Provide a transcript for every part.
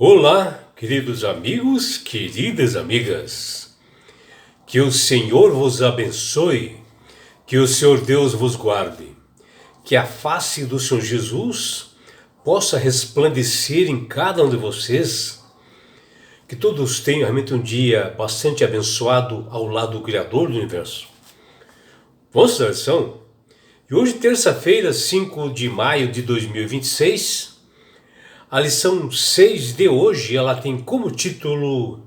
Olá, queridos amigos, queridas amigas. Que o Senhor vos abençoe, que o Senhor Deus vos guarde, que a face do Senhor Jesus possa resplandecer em cada um de vocês, que todos tenham realmente um dia bastante abençoado ao lado do Criador do Universo. Vamos à lição? E hoje, terça-feira, 5 de maio de 2026, a lição 6 de hoje, ela tem como título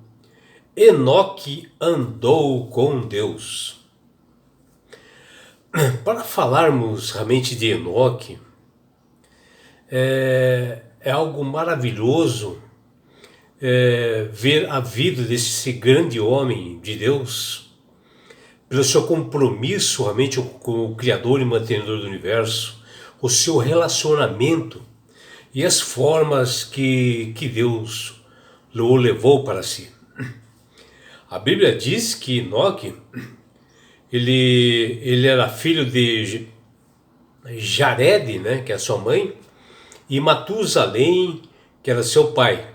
Enoque andou com Deus. Para falarmos realmente de Enoque, é algo maravilhoso ver a vida desse grande homem de Deus, pelo seu compromisso realmente com o Criador e Mantenedor do Universo, o seu relacionamento e as formas que Deus o levou para si. A Bíblia diz que Enoque, ele era filho de Jared, né, que é sua mãe, e Matusalém, que era seu pai,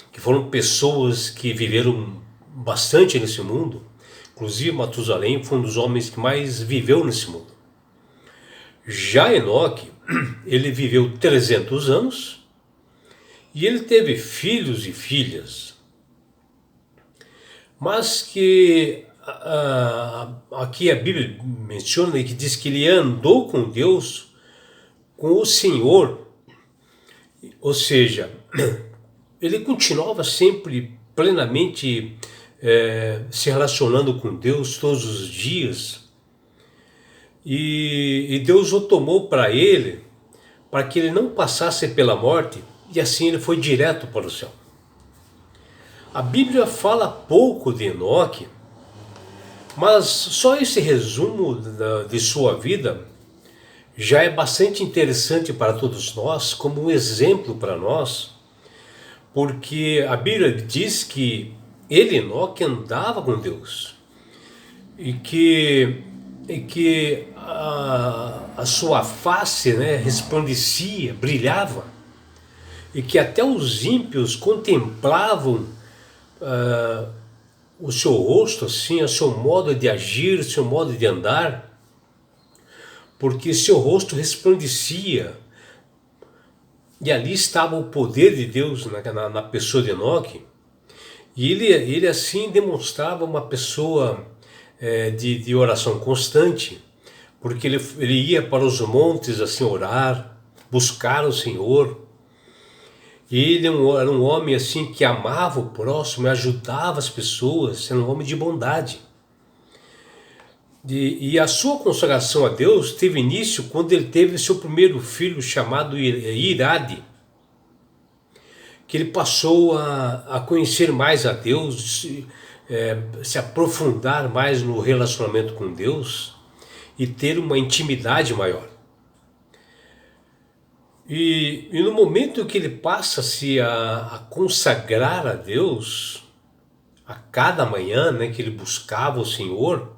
que foram pessoas que viveram bastante nesse mundo. Inclusive Matusalém foi um dos homens que mais viveu nesse mundo. Já Enoque, ele viveu 300 anos e ele teve filhos e filhas, mas que aqui a Bíblia menciona que diz que ele andou com Deus, com o Senhor, ou seja, ele continuava sempre plenamente se relacionando com Deus todos os dias, e Deus o tomou para ele, para que ele não passasse pela morte, e assim ele foi direto para o céu. A Bíblia fala pouco de Enoque, mas só esse resumo de sua vida já é bastante interessante para todos nós, como um exemplo para nós, porque a Bíblia diz que ele, Enoque, andava com Deus, e que a sua face, né, resplandecia, brilhava, e que até os ímpios contemplavam o seu rosto, assim, o seu modo de agir, o seu modo de andar, porque seu rosto resplandecia, e ali estava o poder de Deus na pessoa de Enoque, e ele assim demonstrava uma pessoa de oração constante, porque ele ia para os montes assim orar, buscar o Senhor. E ele era um homem assim que amava o próximo e ajudava as pessoas, era um homem de bondade. E a sua consagração a Deus teve início quando ele teve seu primeiro filho, chamado Irade, que ele passou a conhecer mais a Deus, se aprofundar mais no relacionamento com Deus e ter uma intimidade maior. E no momento que ele passa-se a consagrar a Deus, a cada manhã, né, que ele buscava o Senhor,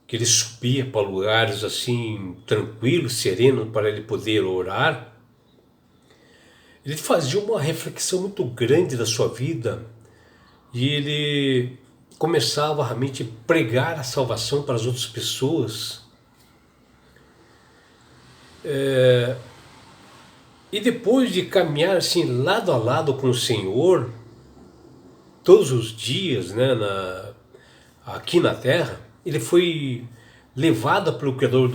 que ele subia para lugares assim tranquilos, serenos, para ele poder orar, ele fazia uma reflexão muito grande da sua vida, e ele começava realmente a pregar a salvação para as outras pessoas. E depois de caminhar assim lado a lado com o Senhor, todos os dias, né, aqui na terra, ele foi levado pelo Criador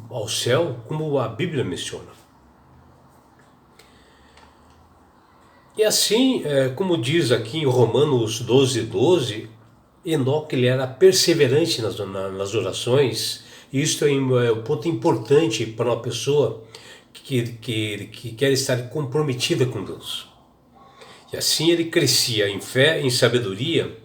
ao céu, como a Bíblia menciona. E assim, como diz aqui em Romanos 12:12, Enoque ele era perseverante nas orações, e isso é um ponto importante para uma pessoa que quer estar comprometida com Deus. E assim ele crescia em fé, em sabedoria,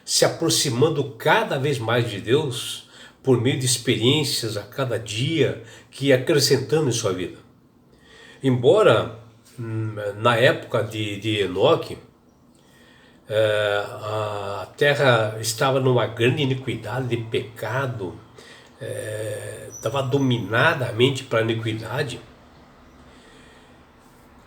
se aproximando cada vez mais de Deus, por meio de experiências a cada dia que ia acrescentando em sua vida. Embora na época de Enoque, a terra estava numa grande iniquidade de pecado, estava dominada a mente para a iniquidade,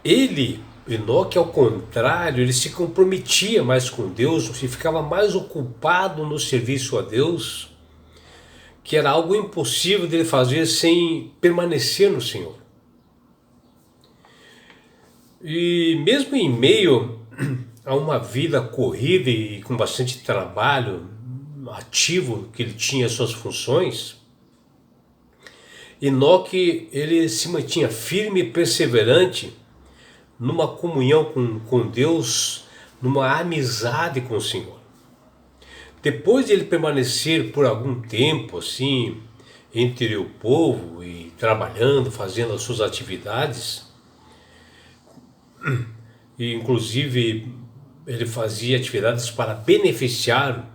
ele Enoque, ao contrário, ele se comprometia mais com Deus, e ficava mais ocupado no serviço a Deus, que era algo impossível dele fazer sem permanecer no Senhor. E mesmo em meio a uma vida corrida e com bastante trabalho ativo, que ele tinha suas funções, Enoque, ele se mantinha firme e perseverante numa comunhão com Deus, numa amizade com o Senhor. Depois de ele permanecer por algum tempo assim entre o povo e trabalhando, fazendo as suas atividades, e inclusive ele fazia atividades para beneficiar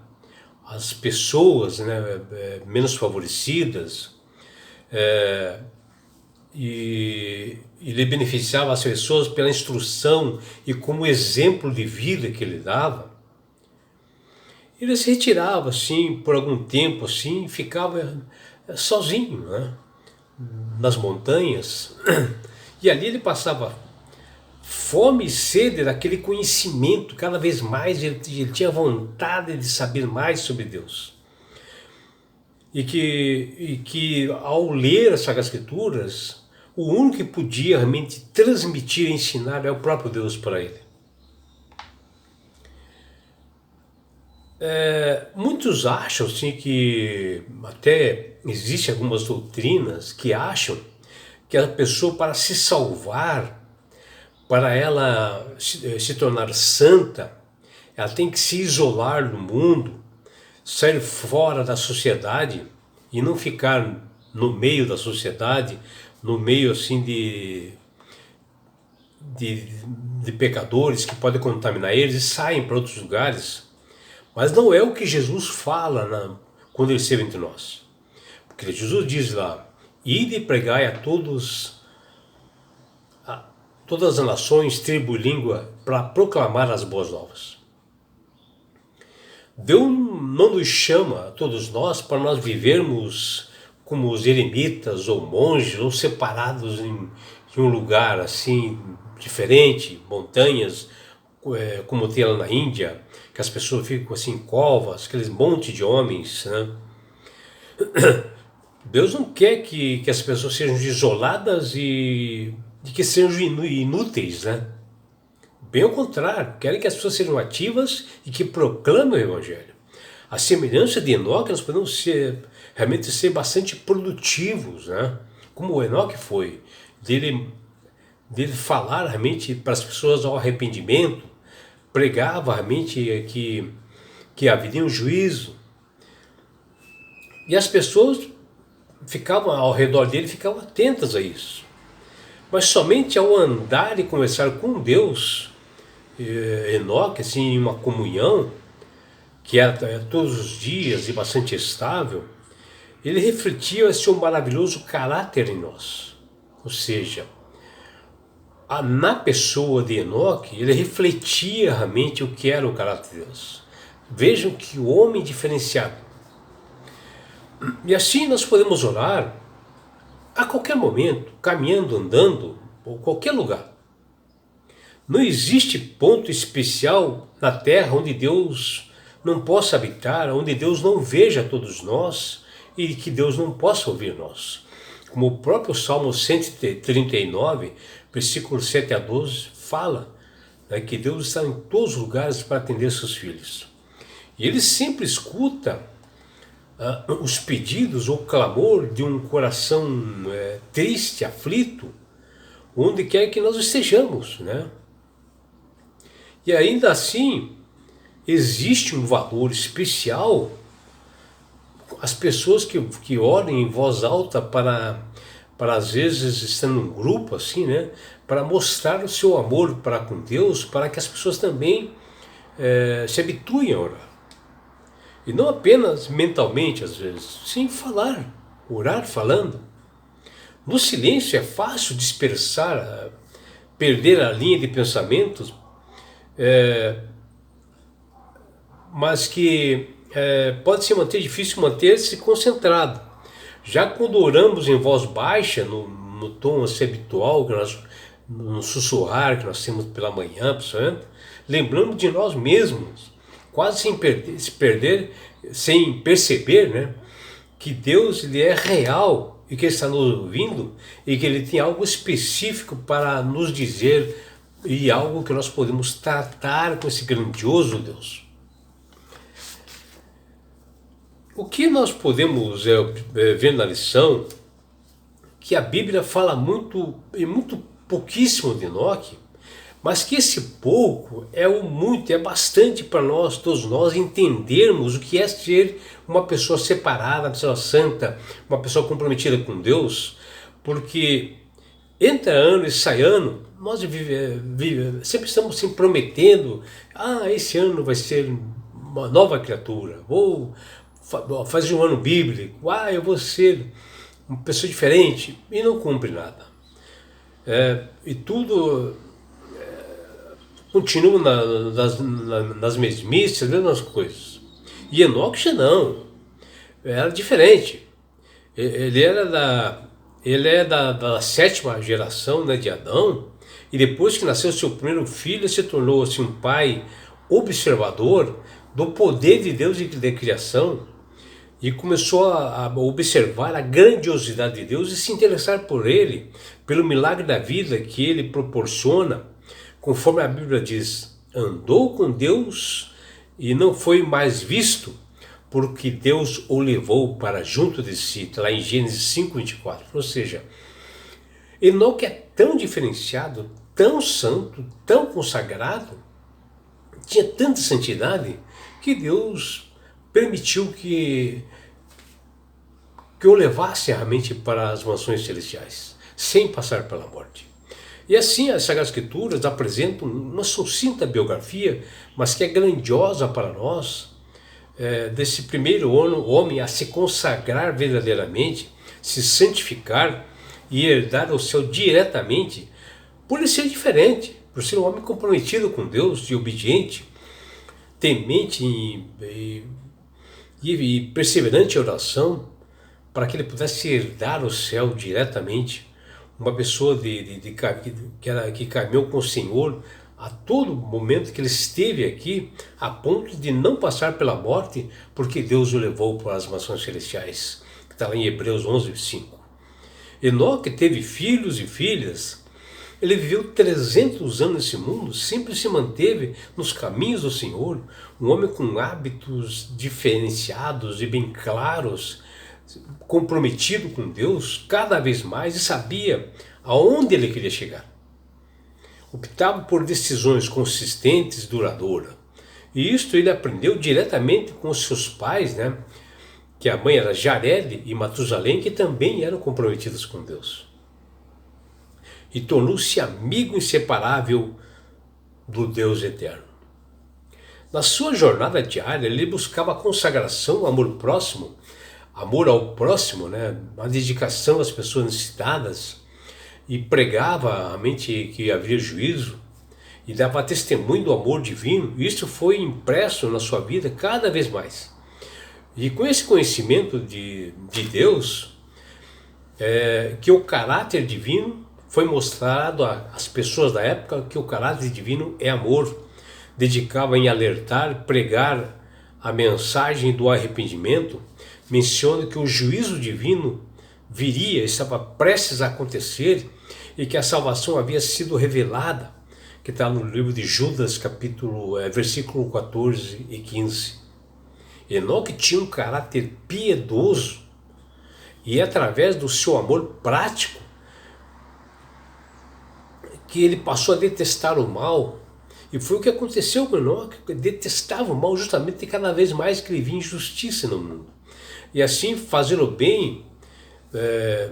as pessoas, né, menos favorecidas, e ele beneficiava as pessoas pela instrução e como exemplo de vida que ele dava. Ele se retirava assim por algum tempo assim, e ficava sozinho, né, nas montanhas, e ali ele passava fome e sede daquele conhecimento. Cada vez mais ele tinha vontade de saber mais sobre Deus. E que ao ler as Sagradas Escrituras, o único que podia realmente transmitir e ensinar é o próprio Deus para ele. Muitos acham assim, que até existem algumas doutrinas que acham que a pessoa, para se salvar, para ela se tornar santa, ela tem que se isolar do mundo, sair fora da sociedade e não ficar no meio da sociedade, no meio assim de pecadores que podem contaminar eles, e saem para outros lugares. Mas não é o que Jesus fala quando ele esteve entre nós. Porque Jesus diz lá: ide e pregai a todas as nações, tribo e língua, para proclamar as boas novas. Deus não nos chama a todos nós para nós vivermos como os eremitas ou monges, ou separados em um lugar assim diferente, montanhas, como tem lá na Índia, que as pessoas ficam assim em covas, aqueles monte de homens, né? Deus não quer que as pessoas sejam isoladas e que sejam inúteis, né? Bem ao contrário, querem que as pessoas sejam ativas e que proclamem o Evangelho. A semelhança de Enoque, nós podemos realmente ser bastante produtivos, né? Como o Enoque foi, dele falar realmente para as pessoas ao arrependimento, pregava realmente que haveria um juízo. E as pessoas ficavam ao redor dele, ficavam atentas a isso. Mas somente ao andar e conversar com Deus, Enoque, assim, em uma comunhão, que era todos os dias e bastante estável, ele refletia esse maravilhoso caráter em nós. Ou seja, na pessoa de Enoque, ele refletia realmente o que era o caráter de Deus. Vejam que homem diferenciado. E assim nós podemos orar a qualquer momento, caminhando, andando, ou qualquer lugar. Não existe ponto especial na terra onde Deus não possa habitar, onde Deus não veja todos nós e que Deus não possa ouvir nós. Como o próprio Salmo 139, versículos 7 a 12, fala, né, que Deus está em todos os lugares para atender seus filhos. E Ele sempre escuta os pedidos ou clamor de um coração triste, aflito, onde quer que nós estejamos, né? E ainda assim, existe um valor especial as pessoas que orem em voz alta para às vezes estar num grupo assim, né? Para mostrar o seu amor para com Deus, para que as pessoas também se habituem a orar. E não apenas mentalmente, às vezes, sim falar, orar falando. No silêncio é fácil dispersar, perder a linha de pensamentos, mas que pode ser difícil manter-se concentrado. Já quando oramos em voz baixa, no tom assim, habitual que nós no sussurrar que nós temos pela manhã, pessoal, lembrando de nós mesmos, quase sem perceber, né, que Deus ele é real e que Ele está nos ouvindo e que Ele tem algo específico para nos dizer e algo que nós podemos tratar com esse grandioso Deus. O que nós podemos ver na lição, que a Bíblia fala muito pouquíssimo de Enoque, mas que esse pouco é o muito, é bastante para nós, todos nós, entendermos o que é ser uma pessoa separada, uma pessoa santa, uma pessoa comprometida com Deus, porque entra ano e sai ano, nós sempre estamos se prometendo, esse ano vai ser uma nova criatura, vou fazer um ano bíblico, eu vou ser uma pessoa diferente, e não cumpre nada. E tudo continua nas mesmices, as mesmas coisas. E Enoque já não, era diferente. Ele é da sétima geração, né, de Adão, e depois que nasceu seu primeiro filho, ele se tornou assim, um pai observador do poder de Deus e da criação, e começou a observar a grandiosidade de Deus e se interessar por Ele, pelo milagre da vida que Ele proporciona, conforme a Bíblia diz, andou com Deus e não foi mais visto, porque Deus o levou para junto de si, está lá em Gênesis 5:24. Ou seja, Enoque é tão diferenciado, tão santo, tão consagrado, tinha tanta santidade, que Deus permitiu que o levasse realmente para as mansões celestiais, sem passar pela morte. E assim as Sagradas Escrituras apresentam uma sucinta biografia, mas que é grandiosa para nós, desse primeiro homem a se consagrar verdadeiramente, se santificar e herdar o céu diretamente, por ele ser diferente, por ser um homem comprometido com Deus e obediente, temente e perseverante em oração, para que ele pudesse herdar o céu diretamente, uma pessoa que caminhou com o Senhor a todo momento que ele esteve aqui, a ponto de não passar pela morte, porque Deus o levou para as mansões celestiais, que está lá em Hebreus 11:5. Enoque teve filhos e filhas. Ele viveu 300 anos nesse mundo, sempre se manteve nos caminhos do Senhor, um homem com hábitos diferenciados e bem claros, comprometido com Deus cada vez mais e sabia aonde ele queria chegar. Optava por decisões consistentes e duradouras. E isto ele aprendeu diretamente com os seus pais, né? Que a mãe era Jared e Matusalém, que também eram comprometidos com Deus. E tornou-se amigo inseparável do Deus eterno. Na sua jornada diária, ele buscava a consagração, amor ao próximo, né? A dedicação às pessoas necessitadas, e pregava a mente que havia juízo, e dava testemunho do amor divino. Isso foi impresso na sua vida cada vez mais. E com esse conhecimento de Deus, que o caráter divino foi mostrado às pessoas da época, que o caráter divino é amor. Dedicava em alertar, pregar a mensagem do arrependimento. Menciona que o juízo divino viria, estava prestes a acontecer, e que a salvação havia sido revelada, que está no livro de Judas, versículo 14 e 15. Enoque tinha um caráter piedoso, e é através do seu amor prático que ele passou a detestar o mal. E foi o que aconteceu com Enoque, que detestava o mal justamente cada vez mais que ele via injustiça no mundo. E assim, fazer o bem,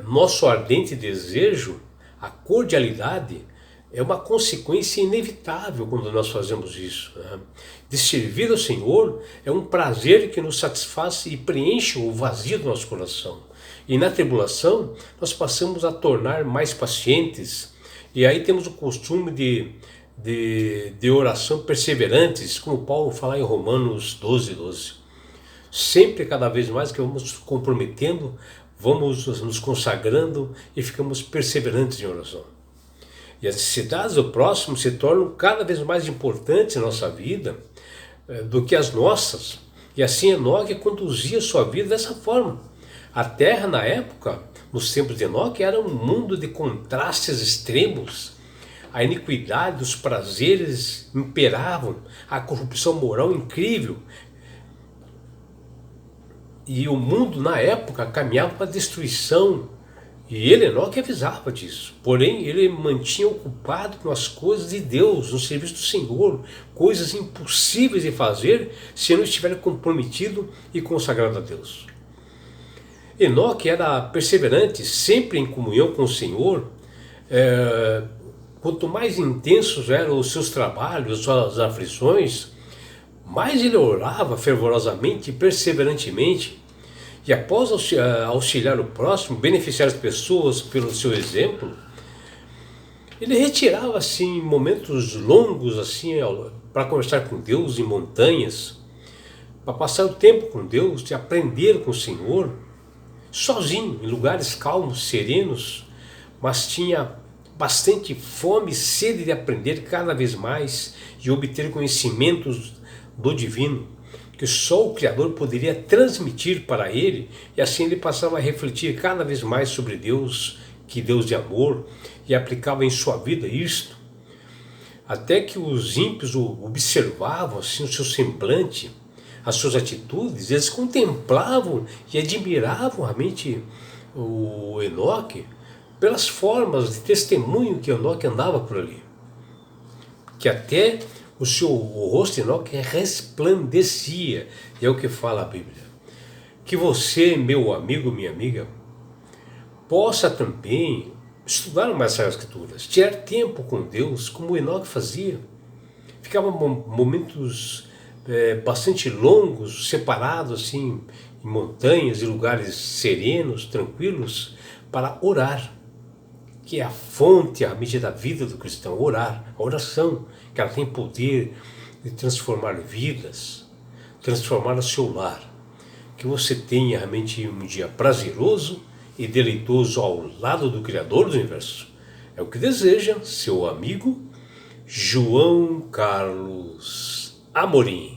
nosso ardente desejo, a cordialidade, é uma consequência inevitável quando nós fazemos isso, né? De servir ao Senhor é um prazer que nos satisfaz e preenche o vazio do nosso coração. E na tribulação, nós passamos a tornar mais pacientes, e aí temos o costume de oração perseverantes, como Paulo fala em Romanos 12:12. Sempre, cada vez mais que vamos nos comprometendo, vamos nos consagrando e ficamos perseverantes em oração. E as necessidades do próximo se tornam cada vez mais importantes na nossa vida do que as nossas. E assim Enoque conduzia sua vida dessa forma. A terra na época, nos tempos de Enoque, era um mundo de contrastes extremos. A iniquidade, os prazeres imperavam, a corrupção moral incrível. E o mundo na época caminhava para a destruição. E ele, Enoque, avisava disso. Porém, ele mantinha ocupado com as coisas de Deus, no serviço do Senhor, coisas impossíveis de fazer se não estiver comprometido e consagrado a Deus. Enoque era perseverante, sempre em comunhão com o Senhor. Quanto mais intensos eram os seus trabalhos, suas aflições, mais ele orava fervorosamente e perseverantemente. E após auxiliar o próximo, beneficiar as pessoas pelo seu exemplo, ele retirava assim momentos longos assim para conversar com Deus em montanhas, para passar o tempo com Deus, de aprender com o Senhor, sozinho, em lugares calmos, serenos, mas tinha bastante fome e sede de aprender cada vez mais e obter conhecimentos do divino, que só o Criador poderia transmitir para ele, e assim ele passava a refletir cada vez mais sobre Deus, que Deus de amor, e aplicava em sua vida isto, até que os ímpios o observavam assim, o seu semblante, as suas atitudes, eles contemplavam e admiravam realmente o Enoque pelas formas de testemunho que Enoque andava por ali, que até o rosto de Enoque resplandecia, e é o que fala a Bíblia. Que você, meu amigo, minha amiga, possa também estudar mais as Escrituras, tirar tempo com Deus, como Enoque fazia. Ficava momentos bastante longos, separados assim, em montanhas e lugares serenos, tranquilos, para orar, que é a fonte, a medida da vida do cristão, orar, a oração, que ela tem poder de transformar vidas, transformar o seu lar. Que você tenha realmente um dia prazeroso e deleitoso ao lado do Criador do Universo. É o que deseja seu amigo João Carlos Amorim.